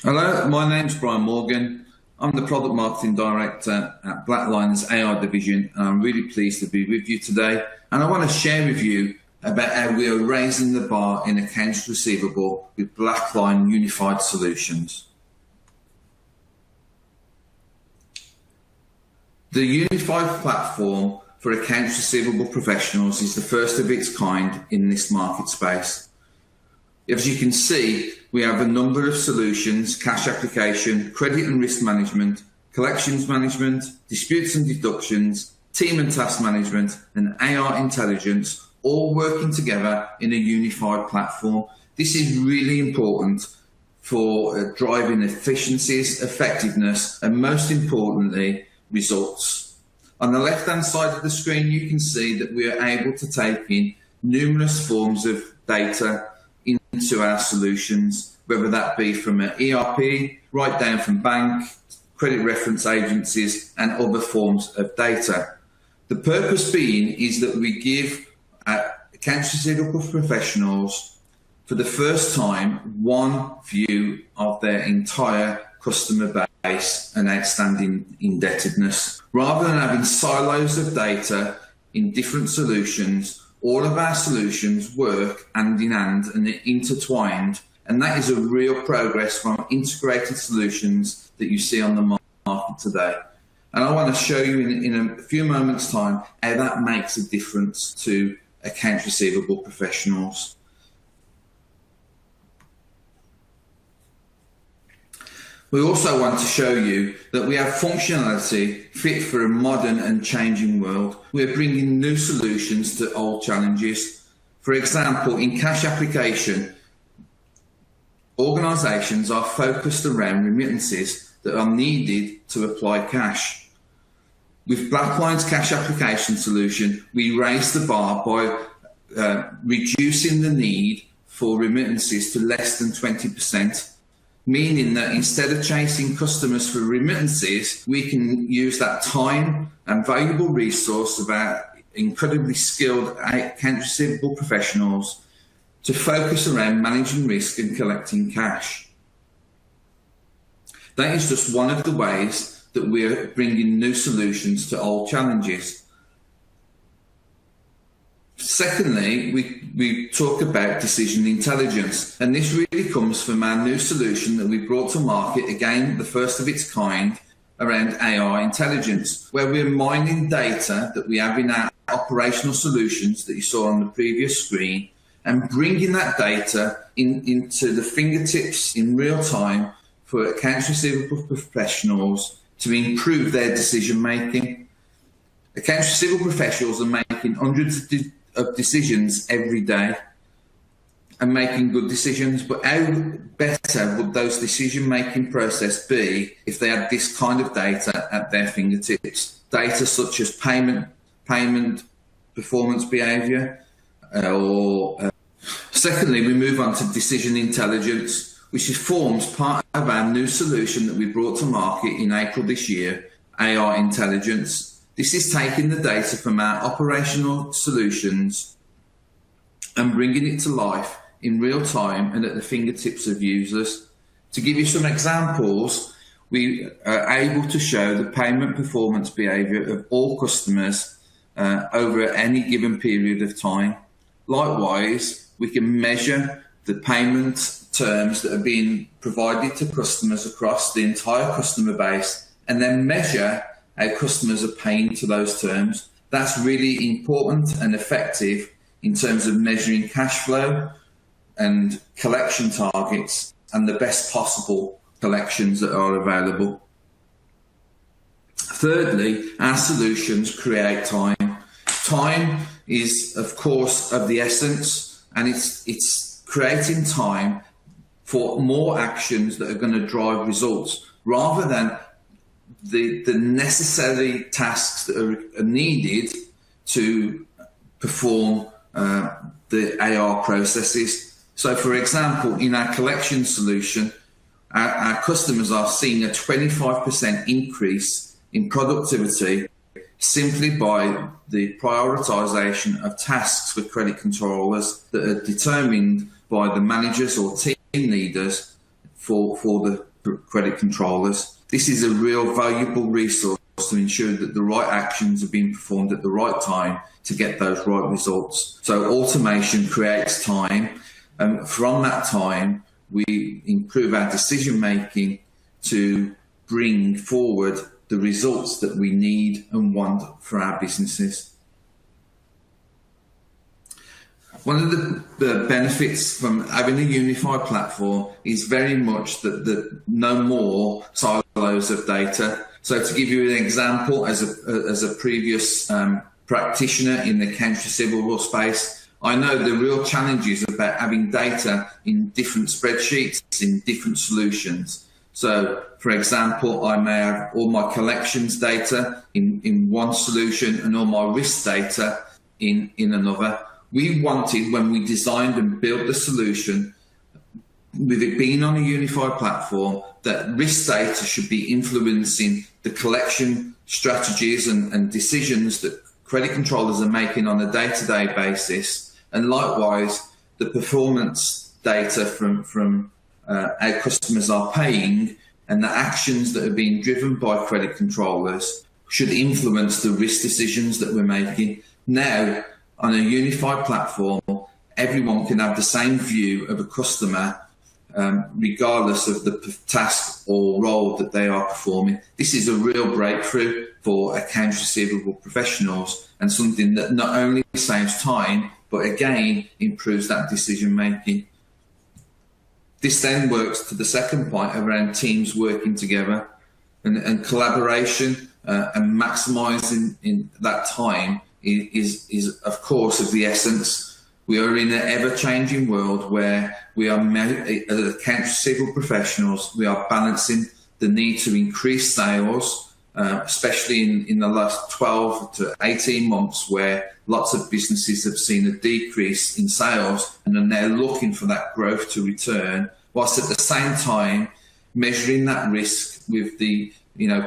Hello, my name's Brian Morgan. I'm the Product Marketing Director at BlackLine's AI division, and I'm really pleased to be with you today. And I want to share with you about how we are raising the bar in accounts receivable with BlackLine Unified Solutions. The Unified platform for accounts receivable professionals is the first of its kind in this market space. As you can see, we have a number of solutions: cash application, credit and risk management, collections management, disputes and deductions, team and task management, and AR intelligence, all working together in a unified platform. This is really important for driving efficiencies, effectiveness, and most importantly, results. On the left-hand side of the screen, you can see that we are able to take in numerous forms of data into our solutions, whether that be from an ERP, right down from bank, credit reference agencies, and other forms of data. The purpose being is that we give accounts receivable professionals, for the first time, one view of their entire customer base and outstanding indebtedness. Rather than having silos of data in different solutions, all of our solutions work hand in hand and they're intertwined, and that is a real progress from integrated solutions that you see on the market today. And I want to show you in a few moments' time how that makes a difference to accounts receivable professionals. We also want to show you that we have functionality fit for a modern and changing world. We're bringing new solutions to old challenges. For example, in cash application, organisations are focused around remittances that are needed to apply cash. With BlackLine's cash application solution, we raise the bar by reducing the need for remittances to less than 20%. Meaning that instead of chasing customers for remittances, we can use that time and valuable resource of our incredibly skilled accounts receivable professionals to focus around managing risk and collecting cash. That is just one of the ways that we're bringing new solutions to old challenges. Secondly, we talk about decision intelligence, and this really comes from our new solution that we brought to market, again, the first of its kind, around AI intelligence, where we're mining data that we have in our operational solutions that you saw on the previous screen, and bringing that data into the fingertips in real time for accounts receivable professionals to improve their decision making. Accounts receivable professionals are making hundreds of decisions every day and making good decisions, but how better would those decision-making process be if they had this kind of data at their fingertips? Data such as payment performance behaviour, Secondly, we move on to decision intelligence, which forms part of our new solution that we brought to market in April this year, AI intelligence. This is taking the data from our operational solutions and bringing it to life in real time and at the fingertips of users. To give you some examples, we are able to show the payment performance behaviour of all customers over any given period of time. Likewise, we can measure the payment terms that are being provided to customers across the entire customer base, and then measure how customers are paying to those terms. That's really important and effective in terms of measuring cash flow and collection targets and the best possible collections that are available. Thirdly, our solutions create time. Time is, of course, of the essence, and it's creating time for more actions that are going to drive results, rather than the necessary tasks that are needed to perform the AR processes. So, for example, in our collection solution, our customers are seeing a 25% increase in productivity simply by the prioritisation of tasks for credit controllers that are determined by the managers or team leaders for credit controllers. This is a real valuable resource to ensure that the right actions are being performed at the right time to get those right results. So automation creates time, and from that time, we improve our decision making to bring forward the results that we need and want for our businesses. One of the benefits from having a unified platform is very much that no more silos of data. So to give you an example, as a previous practitioner in the accounts receivable space, I know the real challenges about having data in different spreadsheets, in different solutions. So, for example, I may have all my collections data in one solution and all my risk data in another. We wanted, when we designed and built the solution, with it being on a unified platform, that risk data should be influencing the collection strategies and decisions that credit controllers are making on a day-to-day basis. And likewise, the performance data from our customers are paying and the actions that are being driven by credit controllers should influence the risk decisions that we're making. Now, on a unified platform, everyone can have the same view of a customer, regardless of the task or role that they are performing. This is a real breakthrough for accounts receivable professionals, and something that not only saves time, but again improves that decision making. This then works to the second point around teams working together and collaboration, and maximising in that time is of course of the essence. We are in an ever-changing world where we are, as accounts receivable professionals, we are balancing the need to increase sales, especially in the last 12 to 18 months, where lots of businesses have seen a decrease in sales and then they're looking for that growth to return, whilst at the same time measuring that risk with the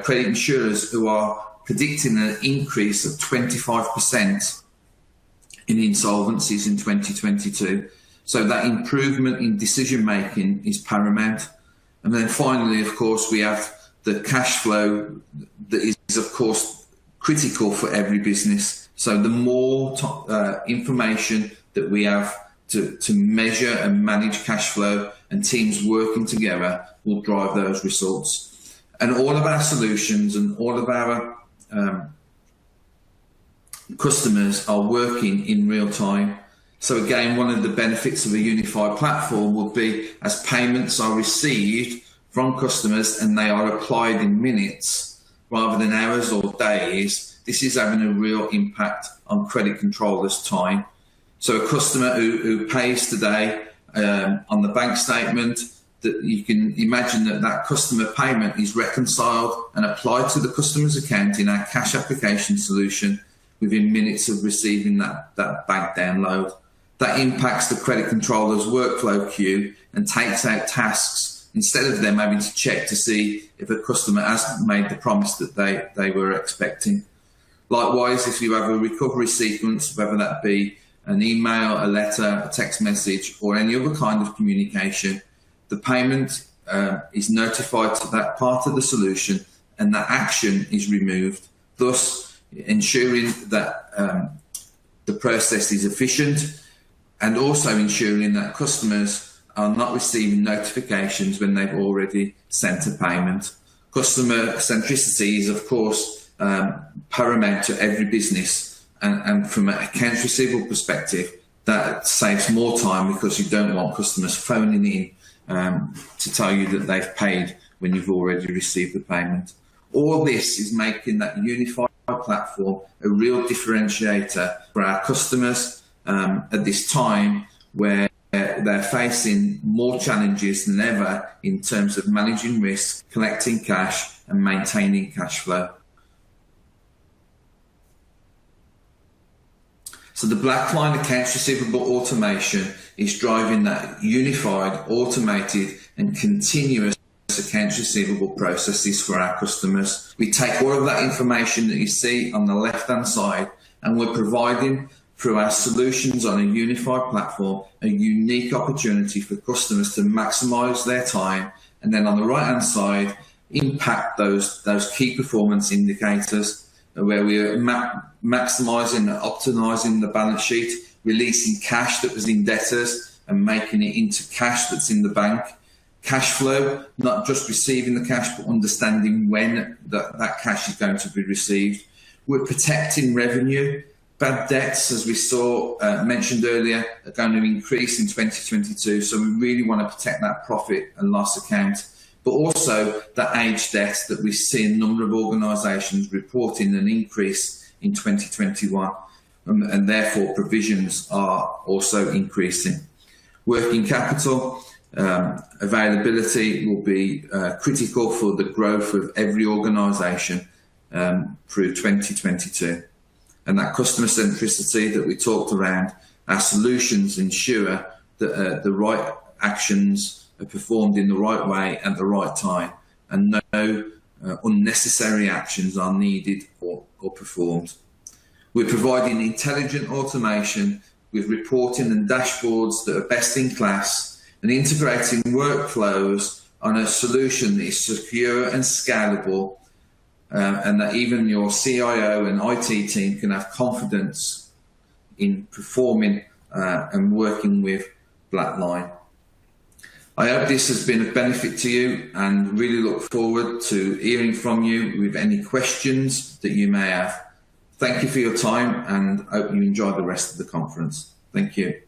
credit insurers who are predicting an increase of 25% in insolvencies in 2022. So that improvement in decision making is paramount. And then finally, of course, we have the cash flow that is, of course, critical for every business. So the more information that we have to measure and manage cash flow, and teams working together will drive those results. And all of our solutions and all of our customers are working in real time. So again, one of the benefits of a unified platform would be, as payments are received from customers and they are applied in minutes rather than hours or days, this is having a real impact on credit controllers' time. So a customer who pays today on the bank statement, that you can imagine that customer payment is reconciled and applied to the customer's account in our cash application solution within minutes of receiving that bank download. That impacts the credit controller's workflow queue and takes out tasks instead of them having to check to see if a customer has made the promise that they were expecting. Likewise, if you have a recovery sequence, whether that be an email, a letter, a text message, or any other kind of communication, the payment is notified to that part of the solution and that action is removed, thus ensuring that the process is efficient, and also ensuring that customers are not receiving notifications when they've already sent a payment. Customer centricity is, of course, paramount to every business, and from an accounts receivable perspective, that saves more time because you don't want customers phoning in to tell you that they've paid when you've already received the payment. All this is making that unified platform a real differentiator for our customers at this time where they're facing more challenges than ever in terms of managing risk, collecting cash, and maintaining cash flow. So the BlackLine accounts receivable automation is driving that unified, automated, and continuous accounts receivable processes for our customers. We take all of that information that you see on the left-hand side, and we're providing, through our solutions on a unified platform, a unique opportunity for customers to maximize their time and then on the right hand side, impact those key performance indicators where we are maximising and optimising the balance sheet, releasing cash that was in debtors and making it into cash that's in the bank. Cash flow, not just receiving the cash, but understanding when that cash is going to be received. We're protecting revenue. Bad debts, as we saw mentioned earlier, are going to increase in 2022. So we really want to protect that profit and loss account, but also that age debt that we see a number of organisations reporting an increase in 2021, and therefore provisions are also increasing. Working capital availability will be critical for the growth of every organisation through 2022. And that customer centricity that we talked around, our solutions ensure that the right actions are performed in the right way at the right time, and no unnecessary actions are needed or performed. We're providing intelligent automation with reporting and dashboards that are best in class, and integrating workflows on a solution that is secure and scalable, and that even your CIO and IT team can have confidence in performing and working with BlackLine. I hope this has been of benefit to you, and really look forward to hearing from you with any questions that you may have. Thank you for your time, and hope you enjoy the rest of the conference. Thank you.